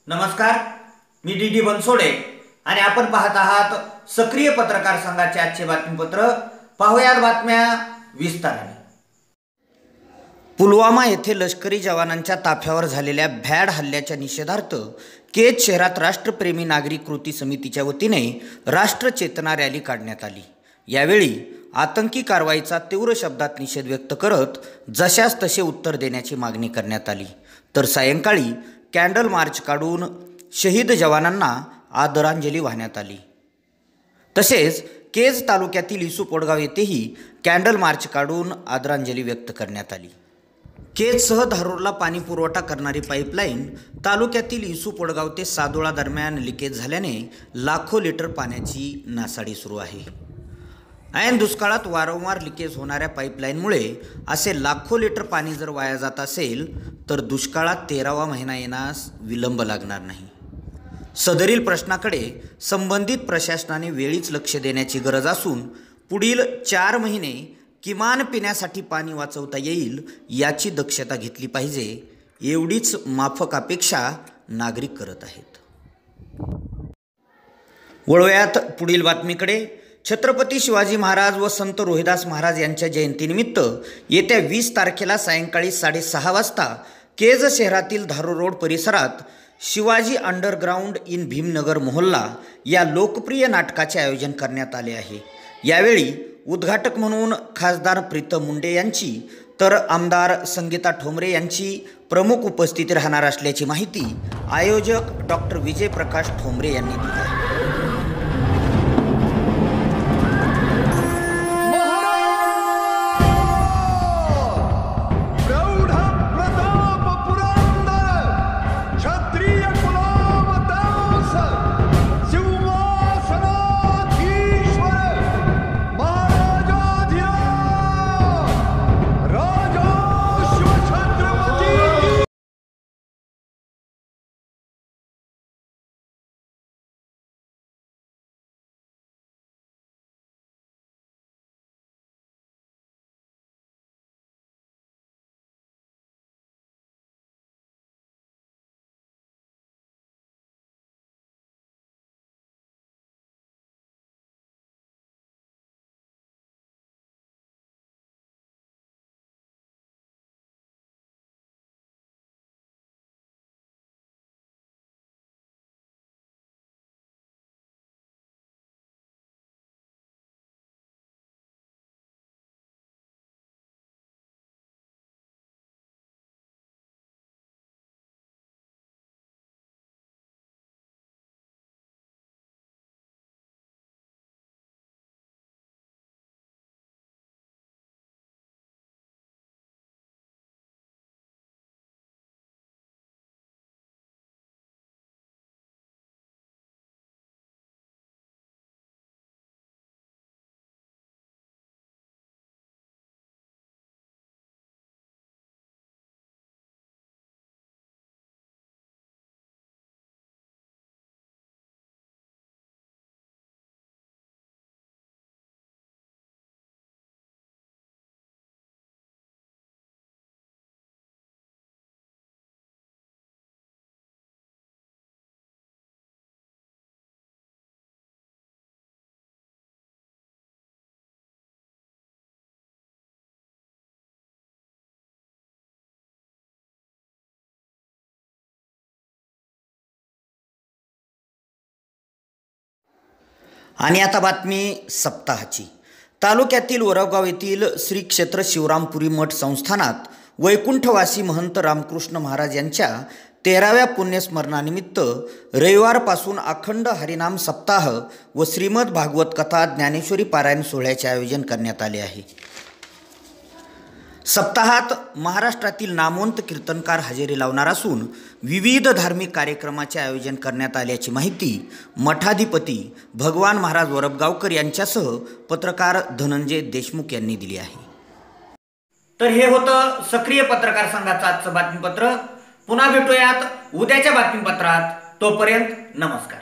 नमस्कार, मी डी बनसोडे आणि आपण पाहत आहात सक्रिय पत्रकार संघाचे आजचे बातमीपत्र। पाहूयात बातम्या विस्ताराने। पुलवामा येथे लष्करी जवानांच्या ताफ्यावर झालेल्या भ्याड हल्ल्याच्या निषेधार्थ केज शहरात राष्ट्रप्रेमी नागरिक कृती समितीच्या वतीने राष्ट्रचेतना रॅली काढण्यात आली। यावेळी आतंकी कारवाईचा तीव्र शब्दात निषेध व्यक्त करत जशास तसे उत्तर देण्याची मागणी करण्यात आली। तर सायंकाळी कॅन्डल मार्च काढून शहीद जवानांना आदरांजली वाहण्यात आली। तसेच केज तालुक्यातील इसू पोडगाव येथेही कॅन्डल मार्च काढून आदरांजली व्यक्त करण्यात आली। केजसह धारूरला पाणी पुरवठा करणारी पाईपलाईन तालुक्यातील इसू पोडगाव ते सादोळा दरम्यान लिकेज झाल्याने लाखो लिटर पाण्याची नासाडी सुरू आहे। ऐन दुष्काळात वारंवार लिकेज होणाऱ्या पाईपलाईनमुळे असे लाखो लिटर पाणी जर वाया जात असेल तर दुष्काळात 13वा महिना येण्यास विलंब लागणार नाही। सदरील प्रश्नाकडे संबंधित प्रशासनाने वेळीच लक्ष देण्याची गरज असून पुढील 4 महिने किमान पिण्यासाठी पाणी वाचवता येईल याची दक्षता घेतली पाहिजे, एवढीच माफक अपेक्षा नागरिक करत आहेत। वळूयात पुढील बातमीकडे। छत्रपती शिवाजी महाराज व संत रोहिदास महाराज यांच्या जयंतीनिमित्त येत्या 20 तारखेला सायंकाळी 6:30 वाजता केज शहरातील धारूर रोड परिसरात शिवाजी अंडरग्राउंड इन भीमनगर मोहल्ला या लोकप्रिय नाटकाचे आयोजन करण्यात आले आहे। यावेळी उद्घाटक म्हणून खासदार प्रीतम मुंडे यांची तर आमदार संगीता ठोंबरे यांची प्रमुख उपस्थिती राहणार असल्याची माहिती आयोजक डॉक्टर विजय प्रकाश ठोंबरे यांनी दिली आहे। आणि आता बातमी सप्ताहाची। तालुक्यातील वरवगाव येथील श्री क्षेत्र शिवरामपुरी मठ संस्थानात वैकुंठवासी महंत रामकृष्ण महाराज यांच्या 13व्या पुण्यस्मरणानिमित्त रविवारपासून अखंड हरिनाम सप्ताह व श्रीमद भागवत कथा ज्ञानेश्वरी पारायण सोहळ्याचे आयोजन करण्यात आले आहे। सप्ताहात महाराष्ट्रातील नामवंत कीर्तनकार हजेरी लावणार असून विविध धार्मिक कार्यक्रमाचे आयोजन करण्यात आल्याची माहिती मठाधिपती भगवान महाराज वरबगावकर यांच्यासह पत्रकार धनंजय देशमुख यांनी दिली आहे। तर हे होतं सक्रिय पत्रकार संघाचं आजचं बातमीपत्र। पुन्हा भेटूयात उद्याच्या बातमीपत्रात। तोपर्यंत नमस्कार।